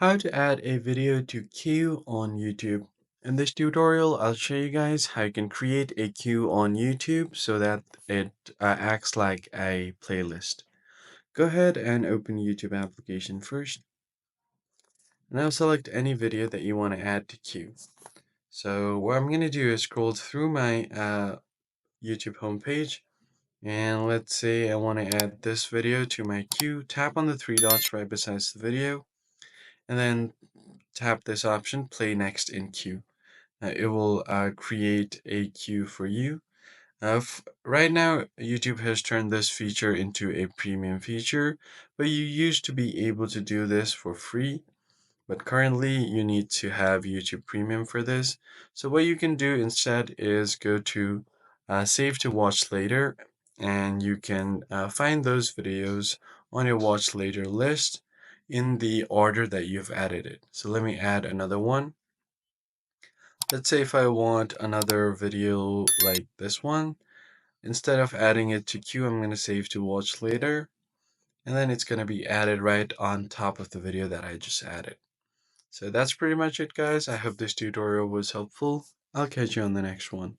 How to add a video to queue on YouTube. In this tutorial, I'll show you guys how you can create a queue on YouTube so that it acts like a playlist. Go ahead and open YouTube application first. Now select any video that you want to add to queue. So what I'm going to do is scroll through my YouTube homepage, and let's say I want to add this video to my queue. Tap on the three dots right beside the video, and then tap this option, play next in queue. It will create a queue for you. Right now, YouTube has turned this feature into a premium feature, but you used to be able to do this for free. But currently, you need to have YouTube Premium for this. So what you can do instead is go to Save to Watch Later, and you can find those videos on your Watch Later list in the order that you've added it. So let me add another one. Let's say if I want another video like this one, instead of adding it to queue, I'm going to save to watch later, and then it's going to be added right on top of the video that I just added. So that's pretty much it, guys. I hope this tutorial was helpful. I'll catch you on the next one.